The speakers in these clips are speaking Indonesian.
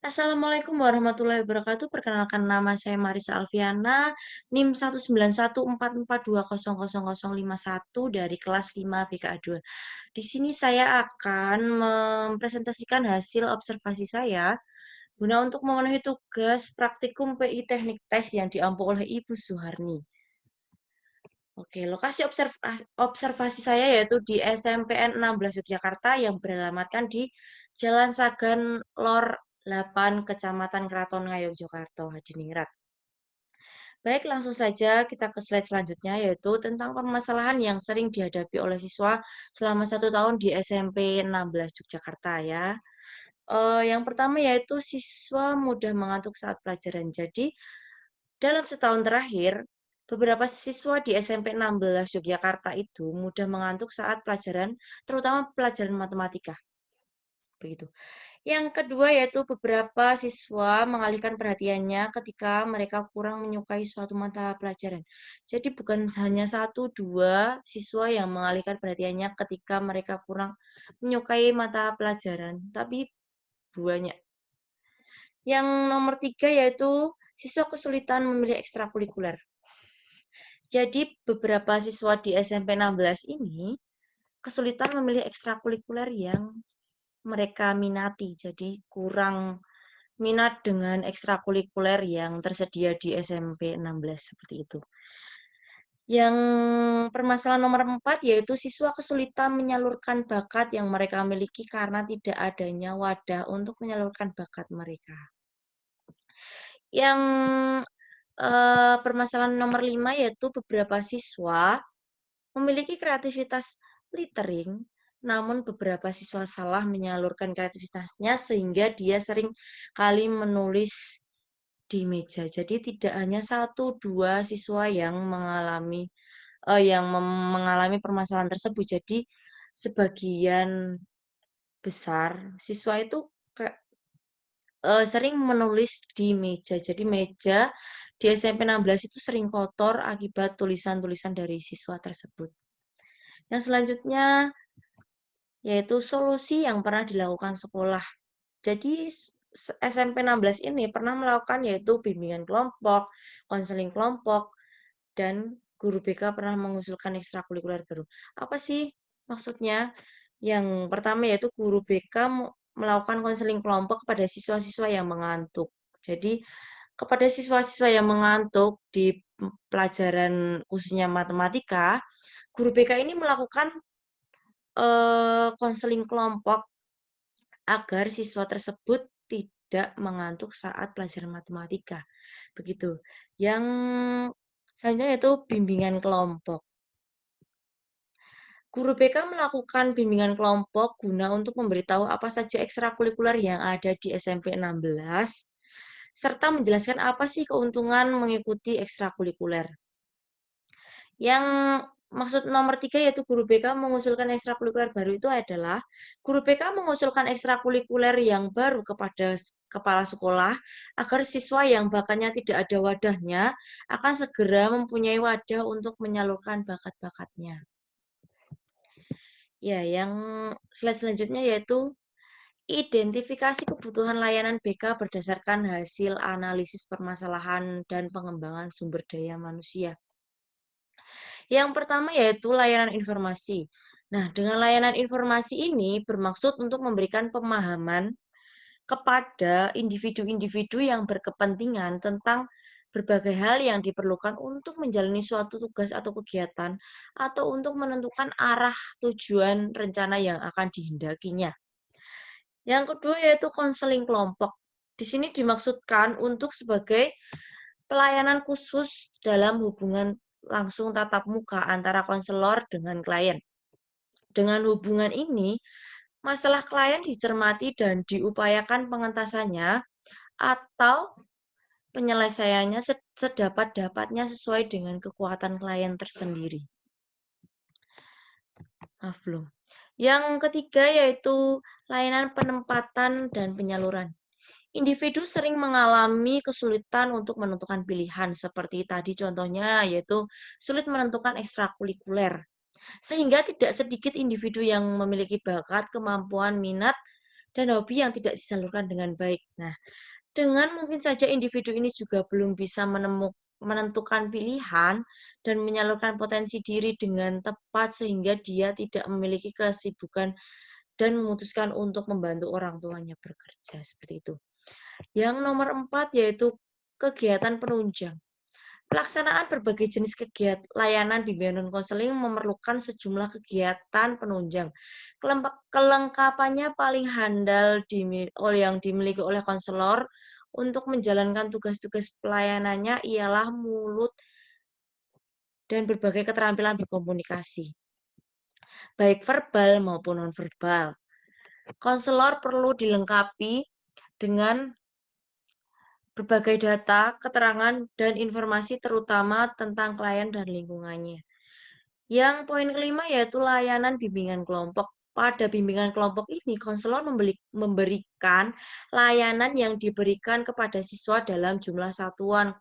Assalamualaikum warahmatullahi wabarakatuh. Perkenalkan nama saya Marisa Alfiana, NIM 19144200051 dari kelas 5 BKA 2. Di sini saya akan mempresentasikan hasil observasi saya guna untuk memenuhi tugas praktikum PI Teknik Tes yang diampu oleh Ibu Suharni. Oke, lokasi observasi saya yaitu di SMPN 16 Yogyakarta yang beralamatkan di Jalan Sagan Lor 8, Kecamatan Kraton Ngayog, Yogyakarta, Hadiningrat. Baik, langsung saja kita ke slide selanjutnya, yaitu tentang permasalahan yang sering dihadapi oleh siswa selama 1 tahun di SMP 16 Yogyakarta ya. Yang pertama yaitu siswa mudah mengantuk saat pelajaran. Jadi, dalam setahun terakhir, beberapa siswa di SMP 16 Yogyakarta itu mudah mengantuk saat pelajaran, terutama pelajaran matematika. Begitu. Yang kedua yaitu beberapa siswa mengalihkan perhatiannya ketika mereka kurang menyukai suatu mata pelajaran. Jadi bukan hanya satu dua siswa yang mengalihkan perhatiannya ketika mereka kurang menyukai mata pelajaran, tapi banyak. Yang nomor tiga yaitu siswa kesulitan memilih ekstrakurikuler. Jadi beberapa siswa di SMP 16 ini kesulitan memilih ekstrakurikuler yang mereka minati. Jadi kurang minat dengan ekstrakurikuler yang tersedia di SMP 16 seperti itu. Yang permasalahan nomor 4 yaitu siswa kesulitan menyalurkan bakat yang mereka miliki karena tidak adanya wadah untuk menyalurkan bakat mereka. Yang permasalahan nomor 5 yaitu beberapa siswa memiliki kreativitas littering, namun beberapa siswa salah menyalurkan kreativitasnya sehingga dia sering kali menulis di meja. Jadi tidak hanya satu dua siswa yang mengalami permasalahan tersebut. Jadi sebagian besar siswa itu sering menulis di meja. Jadi meja di SMP 16 itu sering kotor akibat tulisan-tulisan dari siswa tersebut. Yang selanjutnya yaitu solusi yang pernah dilakukan sekolah. Jadi SMP 16 ini pernah melakukan yaitu bimbingan kelompok, konseling kelompok, dan guru BK pernah mengusulkan ekstrakurikuler baru. Apa sih maksudnya? Yang pertama yaitu guru BK melakukan konseling kelompok kepada siswa-siswa yang mengantuk. Jadi kepada siswa-siswa yang mengantuk di pelajaran khususnya matematika, guru BK ini melakukan konseling kelompok agar siswa tersebut tidak mengantuk saat pelajaran matematika. Begitu. Yang selanjutnya yaitu bimbingan kelompok. Guru BK melakukan bimbingan kelompok guna untuk memberitahu apa saja ekstrakurikuler yang ada di SMP 16, serta menjelaskan apa sih keuntungan mengikuti ekstrakurikuler. Yang maksud nomor 3 yaitu guru BK mengusulkan ekstrakurikuler baru itu adalah guru BK mengusulkan ekstrakurikuler yang baru kepada kepala sekolah agar siswa yang bakatnya tidak ada wadahnya akan segera mempunyai wadah untuk menyalurkan bakat-bakatnya. Ya, yang slide selanjutnya yaitu identifikasi kebutuhan layanan BK berdasarkan hasil analisis permasalahan dan pengembangan sumber daya manusia. Yang pertama yaitu layanan informasi. Nah, dengan layanan informasi ini bermaksud untuk memberikan pemahaman kepada individu-individu yang berkepentingan tentang berbagai hal yang diperlukan untuk menjalani suatu tugas atau kegiatan atau untuk menentukan arah tujuan rencana yang akan dihendakinya. Yang kedua yaitu konseling kelompok. Di sini dimaksudkan untuk sebagai pelayanan khusus dalam hubungan langsung tatap muka antara konselor dengan klien. Dengan hubungan ini, masalah klien dicermati dan diupayakan pengentasannya atau penyelesaiannya sedapat-dapatnya sesuai dengan kekuatan klien tersendiri. Maaf belum. Yang ketiga yaitu layanan penempatan dan penyaluran. Individu sering mengalami kesulitan untuk menentukan pilihan seperti tadi contohnya yaitu sulit menentukan ekstrakurikuler. Sehingga tidak sedikit individu yang memiliki bakat, kemampuan, minat dan hobi yang tidak disalurkan dengan baik. Nah, dengan mungkin saja individu ini juga belum bisa menentukan pilihan dan menyalurkan potensi diri dengan tepat sehingga dia tidak memiliki kesibukan dan memutuskan untuk membantu orang tuanya bekerja, seperti itu. Yang nomor 4 yaitu kegiatan penunjang. Pelaksanaan berbagai jenis kegiatan layanan bimbingan dan konseling memerlukan sejumlah kegiatan penunjang. Kelengkapannya paling handal yang dimiliki oleh konselor untuk menjalankan tugas-tugas pelayanannya ialah mulut dan berbagai keterampilan berkomunikasi, baik verbal maupun nonverbal. Konselor perlu dilengkapi dengan berbagai data, keterangan, dan informasi terutama tentang klien dan lingkungannya. Yang poin kelima yaitu layanan bimbingan kelompok. Pada bimbingan kelompok ini, konselor memberikan layanan yang diberikan kepada siswa dalam jumlah satuan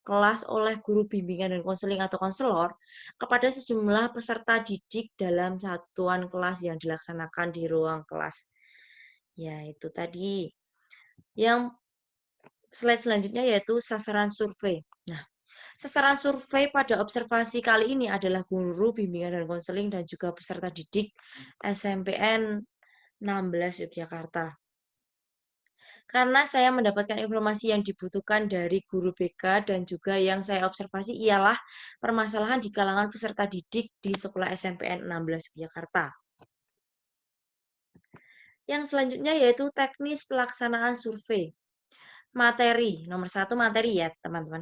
kelas oleh guru bimbingan dan konseling atau konselor kepada sejumlah peserta didik dalam satuan kelas yang dilaksanakan di ruang kelas. Ya, itu tadi. Yang slide selanjutnya yaitu sasaran survei. Nah, sasaran survei pada observasi kali ini adalah guru bimbingan dan konseling dan juga peserta didik SMPN 16 Yogyakarta. Karena saya mendapatkan informasi yang dibutuhkan dari guru BK dan juga yang saya observasi ialah permasalahan di kalangan peserta didik di sekolah SMPN 16 Yogyakarta. Yang selanjutnya yaitu teknis pelaksanaan survei. Materi, nomor 1 materi ya teman-teman.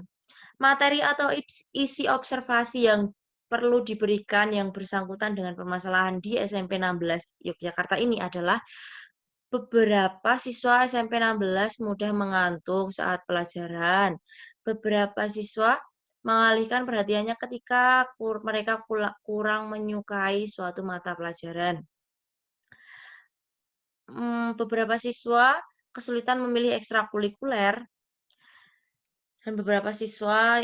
Materi atau isi observasi yang perlu diberikan yang bersangkutan dengan permasalahan di SMP 16 Yogyakarta ini adalah beberapa siswa SMP 16 mudah mengantuk saat pelajaran. Beberapa siswa mengalihkan perhatiannya ketika mereka kurang menyukai suatu mata pelajaran. Beberapa siswa kesulitan memilih ekstrakurikuler dan beberapa siswa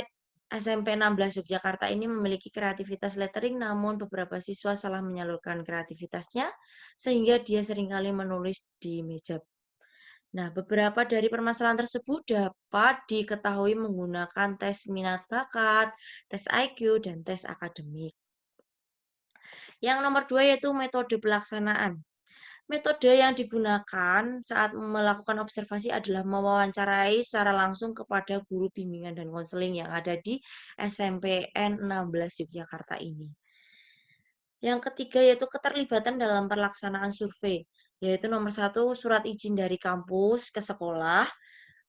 SMP 16 Yogyakarta ini memiliki kreativitas lettering, namun beberapa siswa salah menyalurkan kreativitasnya, sehingga dia seringkali menulis di meja. Nah, beberapa dari permasalahan tersebut dapat diketahui menggunakan tes minat bakat, tes IQ, dan tes akademik. Yang nomor 2 yaitu metode pelaksanaan. Metode yang digunakan saat melakukan observasi adalah mewawancarai secara langsung kepada guru bimbingan dan konseling yang ada di SMPN 16 Yogyakarta ini. Yang ketiga yaitu keterlibatan dalam pelaksanaan survei, yaitu nomor 1 surat izin dari kampus ke sekolah,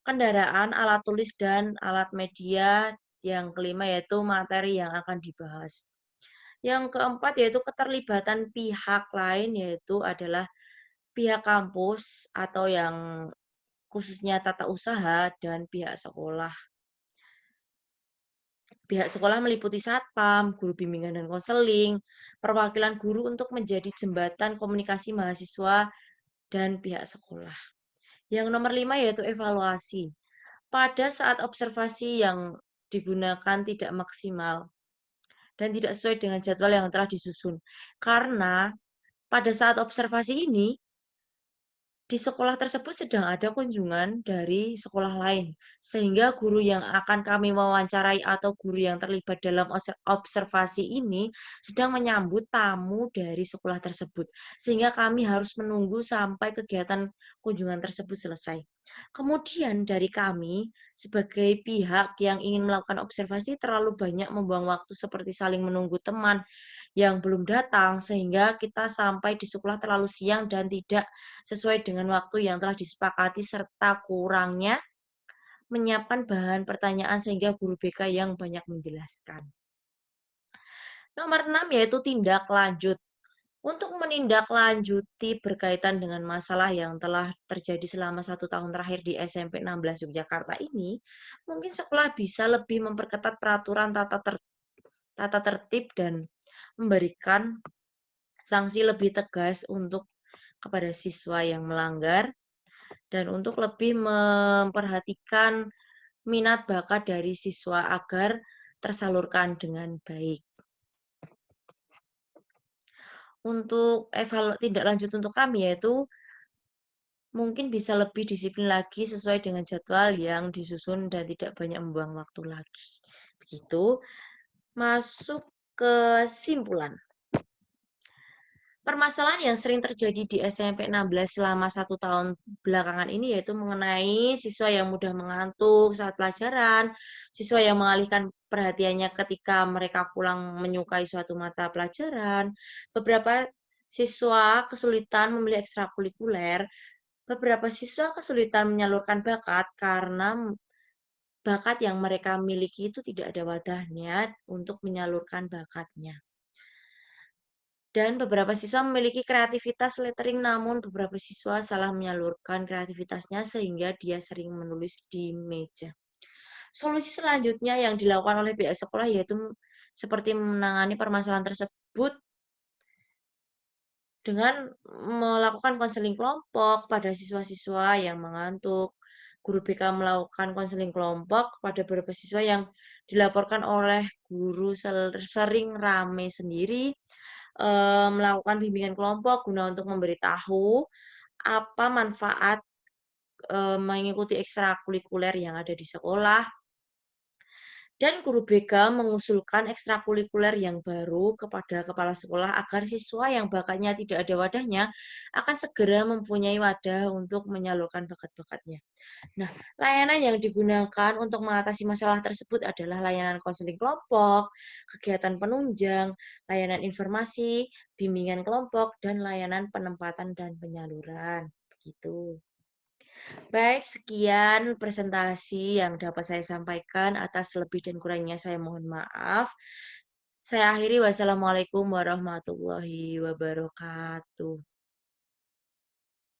kendaraan, alat tulis, dan alat media. Yang kelima yaitu materi yang akan dibahas. Yang keempat yaitu keterlibatan pihak lain, yaitu adalah pihak kampus atau yang khususnya tata usaha dan pihak sekolah. Pihak sekolah meliputi satpam, guru bimbingan dan konseling, perwakilan guru untuk menjadi jembatan komunikasi mahasiswa dan pihak sekolah. Yang nomor 5 yaitu evaluasi. Pada saat observasi yang digunakan tidak maksimal dan tidak sesuai dengan jadwal yang telah disusun. Karena pada saat observasi ini, di sekolah tersebut sedang ada kunjungan dari sekolah lain, sehingga guru yang akan kami wawancarai atau guru yang terlibat dalam observasi ini sedang menyambut tamu dari sekolah tersebut, sehingga kami harus menunggu sampai kegiatan kunjungan tersebut selesai. Kemudian dari kami, sebagai pihak yang ingin melakukan observasi terlalu banyak membuang waktu seperti saling menunggu teman yang belum datang, sehingga kita sampai di sekolah terlalu siang dan tidak sesuai dengan waktu yang telah disepakati serta kurangnya menyiapkan bahan pertanyaan sehingga guru BK yang banyak menjelaskan. Nomor 6 yaitu tindak lanjut. Untuk menindaklanjuti berkaitan dengan masalah yang telah terjadi selama 1 tahun terakhir di SMP 16 Yogyakarta ini, mungkin sekolah bisa lebih memperketat peraturan tata tertib dan memberikan sanksi lebih tegas untuk kepada siswa yang melanggar dan untuk lebih memperhatikan minat bakat dari siswa agar tersalurkan dengan baik. Untuk tindak lanjut untuk kami yaitu mungkin bisa lebih disiplin lagi sesuai dengan jadwal yang disusun dan tidak banyak membuang waktu lagi. Begitu. Masuk ke simpulan. Permasalahan yang sering terjadi di SMP 16 selama 1 tahun belakangan ini yaitu mengenai siswa yang mudah mengantuk saat pelajaran, siswa yang mengalihkan perhatiannya ketika mereka pulang menyukai suatu mata pelajaran, beberapa siswa kesulitan memilih ekstrakurikuler, beberapa siswa kesulitan menyalurkan bakat karena bakat yang mereka miliki itu tidak ada wadahnya untuk menyalurkan bakatnya. Dan beberapa siswa memiliki kreativitas lettering, namun beberapa siswa salah menyalurkan kreativitasnya sehingga dia sering menulis di meja. Solusi selanjutnya yang dilakukan oleh pihak sekolah yaitu seperti menangani permasalahan tersebut dengan melakukan konseling kelompok pada siswa-siswa yang mengantuk. Guru BK melakukan konseling kelompok pada beberapa siswa yang dilaporkan oleh guru sering rame sendiri, melakukan bimbingan kelompok guna untuk memberitahu apa manfaat, mengikuti ekstrakurikuler yang ada di sekolah, dan guru BK mengusulkan ekstrakurikuler yang baru kepada kepala sekolah agar siswa yang bakatnya tidak ada wadahnya akan segera mempunyai wadah untuk menyalurkan bakat-bakatnya. Nah, layanan yang digunakan untuk mengatasi masalah tersebut adalah layanan konseling kelompok, kegiatan penunjang, layanan informasi, bimbingan kelompok, dan layanan penempatan dan penyaluran. Begitu. Baik, sekian presentasi yang dapat saya sampaikan. Atas lebih dan kurangnya saya mohon maaf. Saya akhiri, wassalamualaikum warahmatullahi wabarakatuh.